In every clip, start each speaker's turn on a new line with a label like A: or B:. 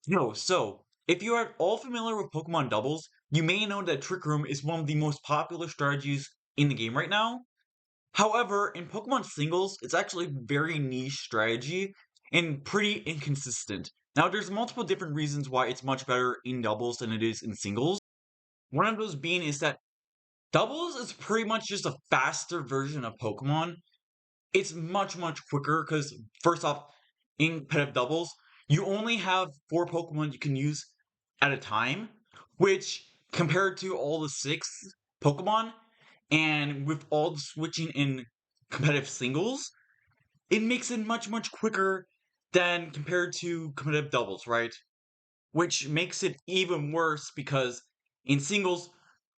A: No, so if you are all familiar with Pokemon doubles, you may know that Trick Room is one of the most popular strategies in the game right now. However, in Pokemon singles, it's actually a very niche strategy and pretty inconsistent. Now, there's multiple different reasons why it's much better in doubles than it is in singles. One of those being is that doubles is pretty much just a faster version of Pokemon. It's much, much quicker because, first off, in competitive doubles, you only have 4 Pokemon you can use at a time, which compared to all the 6 Pokemon, and with all the switching in competitive singles, it makes it much, much quicker than compared to competitive doubles, right? Which makes it even worse because in singles,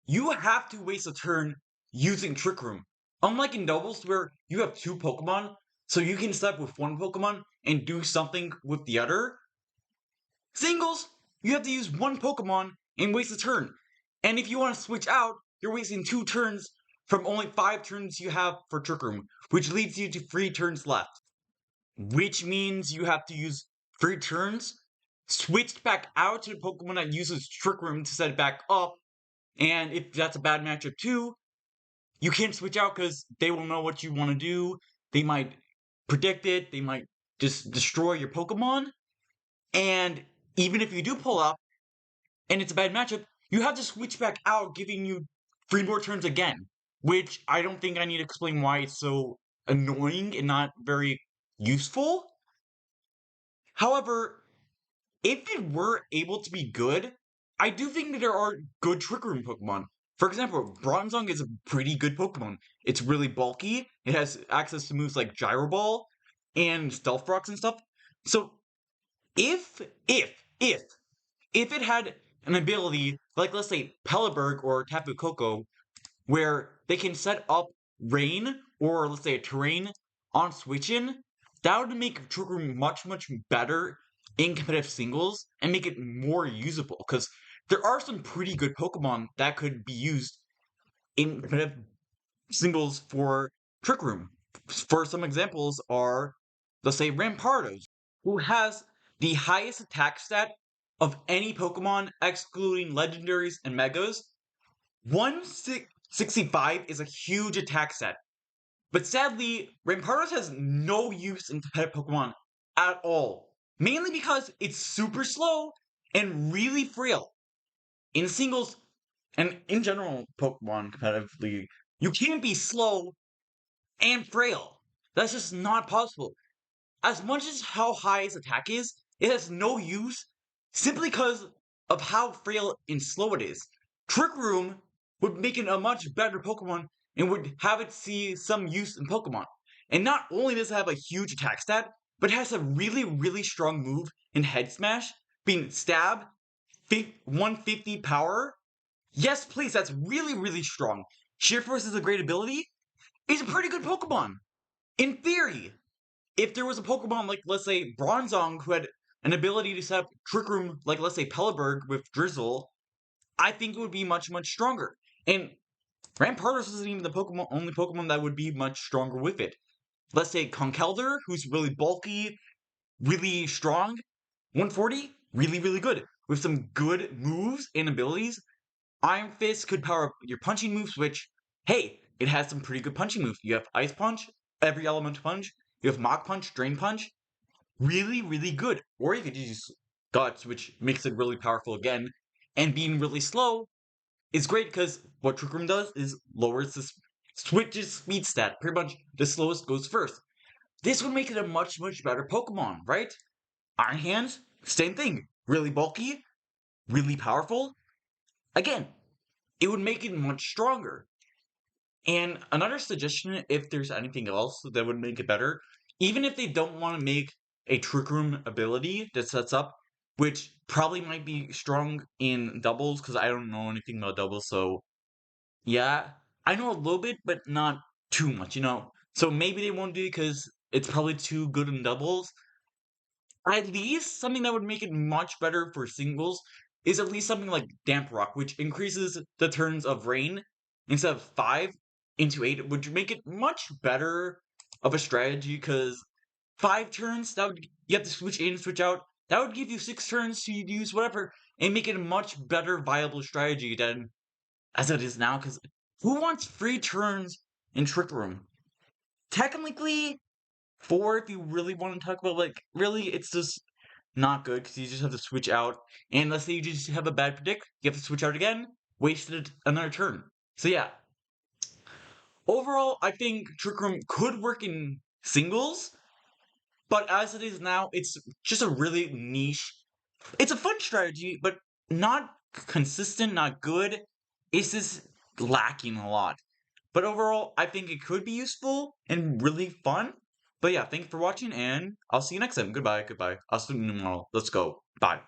A: you have to waste a turn using Trick Room. Unlike in doubles where you have 2 Pokemon, so you can start with 1 Pokemon and do something with the other. Singles, you have to use 1 Pokemon and waste a turn. And if you want to switch out, you're wasting 2 turns from only 5 turns you have for Trick Room, which leads you to 3 turns left. Which means you have to use 3 turns, switch back out to the Pokemon that uses Trick Room to set it back up, and if that's a bad matchup too, you can't switch out because they will know what you want to do. They might predict it, they might just destroy your Pokemon, and even if you do pull up and it's a bad matchup, you have to switch back out, giving you 3 more turns again. Which I don't think I need to explain why it's so annoying and not very useful. However, if it were able to be good, I do think that there are good Trick Room Pokemon. For example, Bronzong is a pretty good Pokemon. It's really bulky, it has access to moves like Gyro Ball and Stealth Rocks and stuff. So if if if if it had an ability like, let's say, Pelipper or Tapu Koko, where they can set up rain or, let's say, a terrain on switch-in, that would make Trick Room much, much better in competitive singles and make it more usable. Because there are some pretty good Pokemon that could be used in competitive singles for Trick Room. For some examples are, let's say, Rampardos, who has the highest attack stat of any Pokemon, excluding legendaries and megas. 165 is a huge attack stat. But sadly, Rampardos has no use in competitive Pokemon at all. Mainly because it's super slow and really frail. In singles, and in general Pokemon competitively, you can't be slow and frail. That's just not possible. As much as how high its attack is, it has no use simply because of how frail and slow it is. Trick Room would make it a much better Pokemon and would have it see some use in Pokemon. And not only does it have a huge attack stat, but it has a really, really strong move in Head Smash, being Stab, 150 power. Yes, please, that's really, really strong. Sheer Force is a great ability. It's a pretty good Pokemon. In theory, if there was a Pokemon like, let's say, Bronzong, who had an ability to set up Trick Room, like, let's say, Pelipper with Drizzle, I think it would be much, much stronger. And Rampardos isn't even the only Pokemon that would be much stronger with it. Let's say Conkeldurr, who's really bulky, really strong, 140, really, really good, with some good moves and abilities. Iron Fist could power up your punching moves, which, hey, it has some pretty good punching moves. You have Ice Punch, every element punch, you have Mach Punch, Drain Punch, really, really good. Or you could use Guts, which makes it really powerful again. And being really slow is great because what Trick Room does is lowers the switch's speed stat. Pretty much the slowest goes first. This would make it a much, much better Pokemon, right? Iron Hands, same thing. Really bulky, really powerful. Again, it would make it much stronger. And another suggestion, if there's anything else that would make it better, even if they don't want to make a Trick Room ability that sets up, which probably might be strong in doubles, because I don't know anything about doubles, so yeah, I know a little bit, but not too much. So maybe they won't do it because it's probably too good in doubles. At least something that would make it much better for singles is at least something like Damp Rock, which increases the turns of rain instead of 5 into 8, which would make it much better of a strategy because 5 turns, you have to switch in, switch out. that would give you 6 turns to use whatever and make it a much better viable strategy than as it is now, because who wants free turns in Trick Room? Technically, 4 if you really want to talk about, like, really, it's just not good because you just have to switch out. And let's say you just have a bad predict, you have to switch out again, wasted another turn. So yeah, overall, I think Trick Room could work in singles, but as it is now, it's just a really niche. It's a fun strategy, but not consistent, not good. It's just lacking a lot. But overall, I think it could be useful and really fun. But yeah, thank you for watching, and I'll see you next time. Goodbye, goodbye. I'll see you tomorrow. Let's go. Bye.